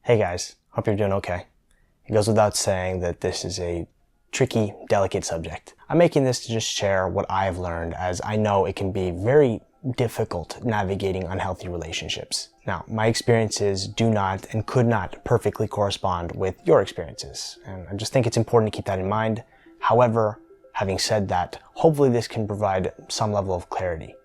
Hey guys, hope you're doing okay. It goes without saying that this is a tricky, delicate subject. I'm making this to just share what I've learned, as I know it can be very difficult navigating unhealthy relationships. Now, my experiences do not and could not perfectly correspond with your experiences, and I just think it's important to keep that in mind. However, having said that, hopefully this can provide some level of clarity.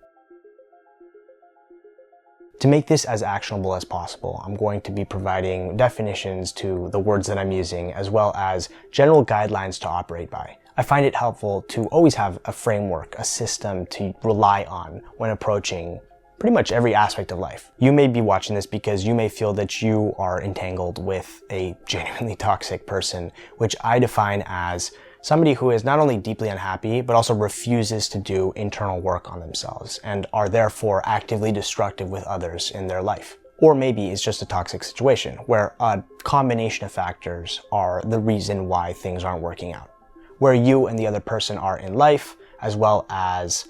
To make this as actionable as possible, I'm going to be providing definitions to the words that I'm using, as well as general guidelines to operate by. I find it helpful to always have a framework, a system to rely on when approaching pretty much every aspect of life. You may be watching this because you may feel that you are entangled with a genuinely toxic person, which I define as somebody who is not only deeply unhappy, but also refuses to do internal work on themselves and are therefore actively destructive with others in their life. Or maybe it's just a toxic situation where a combination of factors are the reason why things aren't working out. Where you and the other person are in life, as well as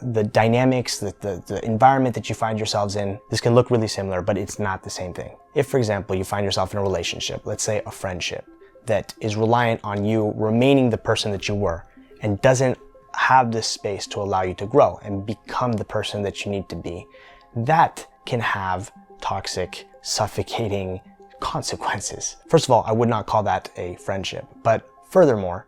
the dynamics, the environment that you find yourselves in, this can look really similar, but it's not the same thing. If, for example, you find yourself in a relationship, let's say a friendship, that is reliant on you remaining the person that you were and doesn't have this space to allow you to grow and become the person that you need to be, that can have toxic, suffocating consequences. First of all, I would not call that a friendship, but furthermore,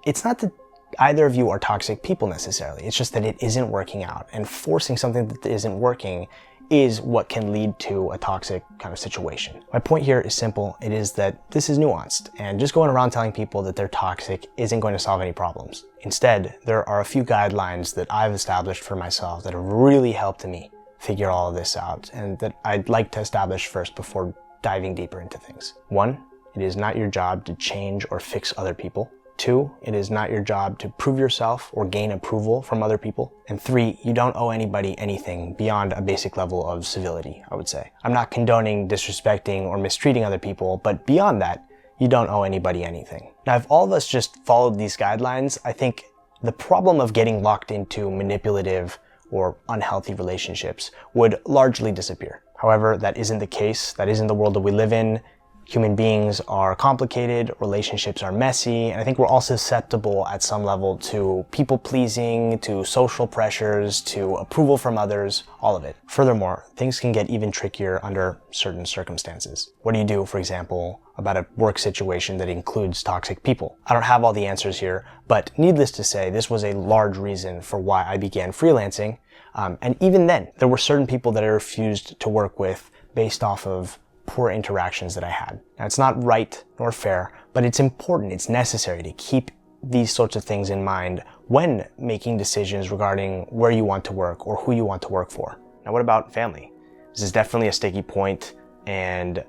it's not that either of you are toxic people necessarily. It's just that it isn't working out, and forcing something that isn't working is what can lead to a toxic kind of situation. My point here is simple. It is that this is nuanced, and just going around telling people that they're toxic isn't going to solve any problems. Instead, there are a few guidelines that I've established for myself that have really helped me figure all of this out, and that I'd like to establish first before diving deeper into things. 1, it is not your job to change or fix other people. 2, it is not your job to prove yourself or gain approval from other people. And 3, you don't owe anybody anything beyond a basic level of civility, I would say. I'm not condoning disrespecting or mistreating other people, but beyond that, you don't owe anybody anything. Now, if all of us just followed these guidelines, I think the problem of getting locked into manipulative or unhealthy relationships would largely disappear. However, that isn't the case. That isn't the world that we live in. Human beings are complicated, relationships are messy, and I think we're all susceptible at some level to people-pleasing, to social pressures, to approval from others, all of it. Furthermore, things can get even trickier under certain circumstances. What do you do, for example, about a work situation that includes toxic people? I don't have all the answers here, but needless to say, this was a large reason for why I began freelancing. And even then, there were certain people that I refused to work with based off of poor interactions that I had. Now, it's not right nor fair, but it's important, it's necessary to keep these sorts of things in mind when making decisions regarding where you want to work or who you want to work for. Now, what about family? This is definitely a sticky point, and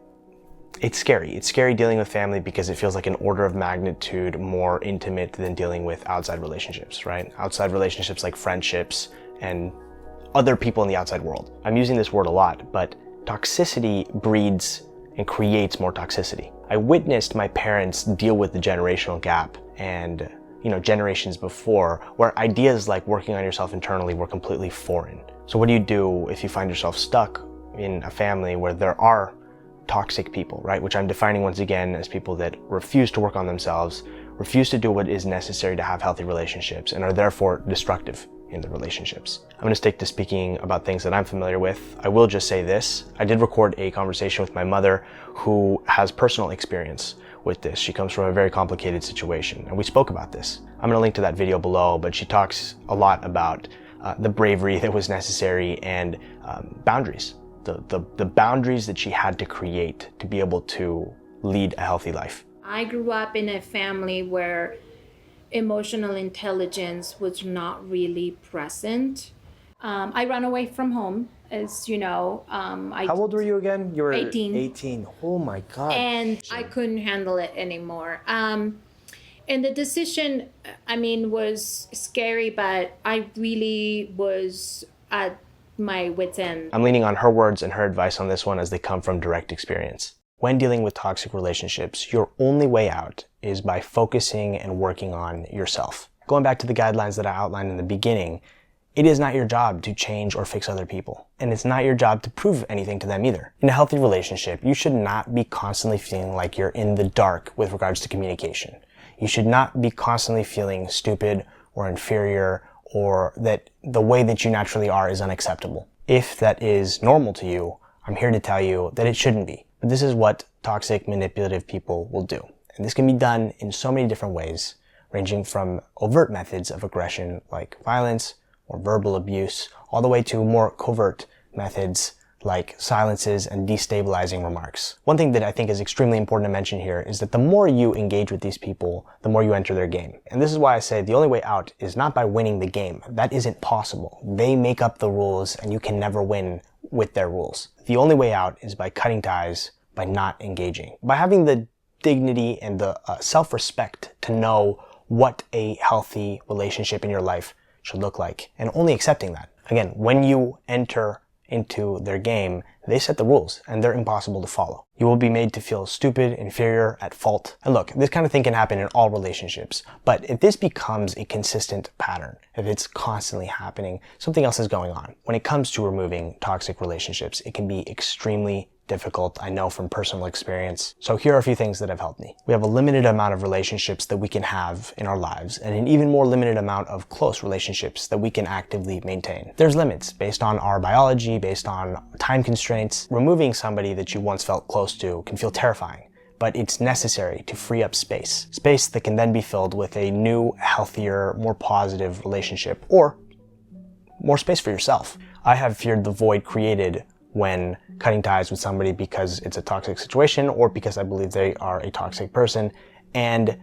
it's scary. It's scary dealing with family because it feels like an order of magnitude more intimate than dealing with outside relationships, right? Outside relationships like friendships and other people in the outside world. I'm using this word a lot, but toxicity breeds and creates more toxicity. I witnessed my parents deal with the generational gap and, generations before, where ideas like working on yourself internally were completely foreign. So what do you do if you find yourself stuck in a family where there are toxic people, right? Which I'm defining once again as people that refuse to work on themselves, refuse to do what is necessary to have healthy relationships, and are therefore destructive in the relationships. I'm going to stick to speaking about things that I'm familiar with. I will just say this. I did record a conversation with my mother who has personal experience with this. She comes from a very complicated situation, and we spoke about this. I'm going to link to that video below, but she talks a lot about the bravery that was necessary and boundaries. The boundaries that she had to create to be able to lead a healthy life. I grew up in a family where emotional intelligence was not really present. I ran away from home, as you know. How old were you again? You were 18. 18. Oh my God. And I couldn't handle it anymore. And the decision, was scary, but I really was at my wit's end. I'm leaning on her words and her advice on this one as they come from direct experience. When dealing with toxic relationships, your only way out is by focusing and working on yourself. Going back to the guidelines that I outlined in the beginning, It is not your job to change or fix other people, and it's not your job to prove anything to them either. In a healthy relationship, you should not be constantly feeling like you're in the dark with regards to communication. You should not be constantly feeling stupid or inferior, or that the way that you naturally are is unacceptable. If that is normal to you, I'm here to tell you that it shouldn't be. But this is what toxic, manipulative people will do. And this can be done in so many different ways, ranging from overt methods of aggression like violence or verbal abuse, all the way to more covert methods like silences and destabilizing remarks. One thing that I think is extremely important to mention here is that the more you engage with these people, the more you enter their game. And this is why I say the only way out is not by winning the game. That isn't possible. They make up the rules and you can never win with their rules. The only way out is by cutting ties, by not engaging, by having the dignity and the self-respect to know what a healthy relationship in your life should look like, and only accepting that. Again, when you enter into their game, they set the rules and they're impossible to follow. You will be made to feel stupid, inferior, at fault. And look, this kind of thing can happen in all relationships, but if this becomes a consistent pattern, if it's constantly happening, something else is going on. When it comes to removing toxic relationships, it can be extremely difficult, I know from personal experience. So here are a few things that have helped me. We have a limited amount of relationships that we can have in our lives, and an even more limited amount of close relationships that we can actively maintain. There's limits based on our biology, based on time constraints. Removing somebody that you once felt close to can feel terrifying, but it's necessary to free up space. Space that can then be filled with a new, healthier, more positive relationship, or more space for yourself. I have feared the void created when cutting ties with somebody because it's a toxic situation or because I believe they are a toxic person. And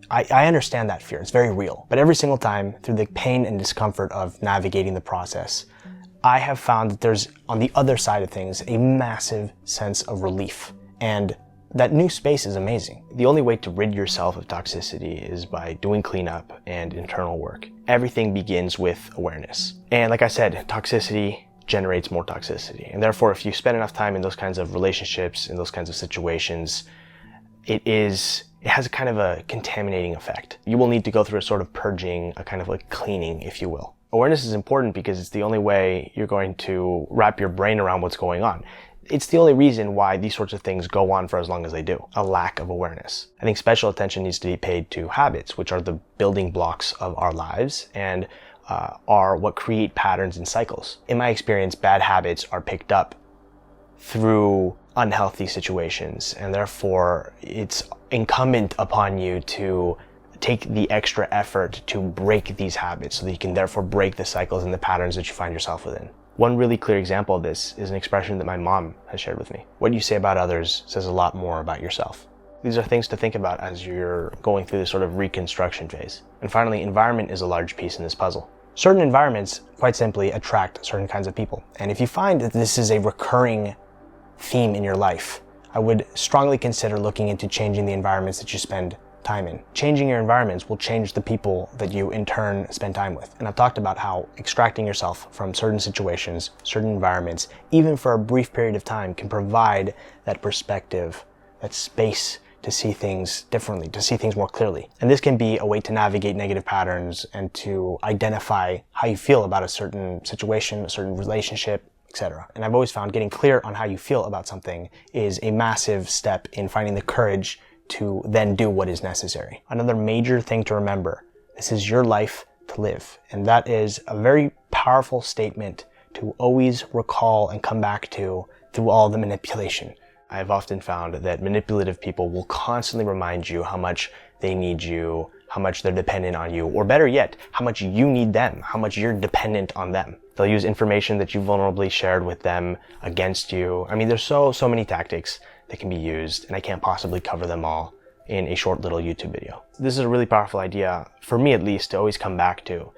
I understand that fear. It's very real. But every single time, through the pain and discomfort of navigating the process, I have found that there's, on the other side of things, a massive sense of relief. And that new space is amazing. The only way to rid yourself of toxicity is by doing cleanup and internal work. Everything begins with awareness. And like I said, toxicity generates more toxicity. And therefore, if you spend enough time in those kinds of relationships, in those kinds of situations, it has a kind of a contaminating effect. You will need to go through a sort of purging, a kind of like cleaning, if you will. Awareness is important because it's the only way you're going to wrap your brain around what's going on. It's the only reason why these sorts of things go on for as long as they do. A lack of awareness. I think special attention needs to be paid to habits, which are the building blocks of our lives and are what create patterns and cycles. In my experience, bad habits are picked up through unhealthy situations, and therefore it's incumbent upon you to take the extra effort to break these habits so that you can therefore break the cycles and the patterns that you find yourself within. One really clear example of this is an expression that my mom has shared with me. What you say about others says a lot more about yourself. These are things to think about as you're going through this sort of reconstruction phase. And finally, environment is a large piece in this puzzle. Certain environments, quite simply, attract certain kinds of people. And if you find that this is a recurring theme in your life, I would strongly consider looking into changing the environments that you spend time in. Changing your environments will change the people that you in turn spend time with. And I've talked about how extracting yourself from certain situations, certain environments, even for a brief period of time, can provide that perspective, that space to see things differently, to see things more clearly. And this can be a way to navigate negative patterns and to identify how you feel about a certain situation, a certain relationship, etc. And I've always found getting clear on how you feel about something is a massive step in finding the courage to then do what is necessary. Another major thing to remember, this is your life to live. And that is a very powerful statement to always recall and come back to through all the manipulation. I've often found that manipulative people will constantly remind you how much they need you, how much they're dependent on you, or better yet, how much you need them, how much you're dependent on them. They'll use information that you vulnerably shared with them against you. I mean, there's so many tactics that can be used, and I can't possibly cover them all in a short little YouTube video. This is a really powerful idea, for me at least, to always come back to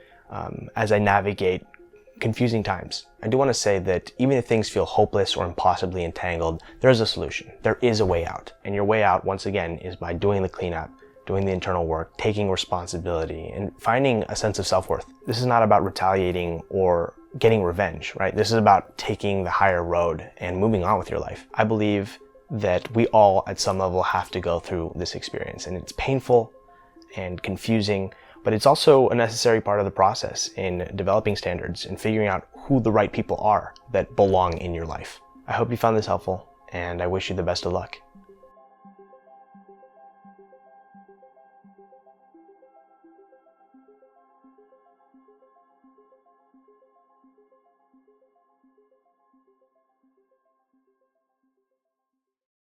as I navigate confusing times. I do want to say that even if things feel hopeless or impossibly entangled, there is a solution. There is a way out. And your way out, once again, is by doing the cleanup, doing the internal work, taking responsibility, and finding a sense of self-worth. This is not about retaliating or getting revenge, right? This is about taking the higher road and moving on with your life. I believe that we all, at some level, have to go through this experience. And it's painful and confusing, but it's also a necessary part of the process in developing standards and figuring out who the right people are that belong in your life. I hope you found this helpful, and I wish you the best of luck.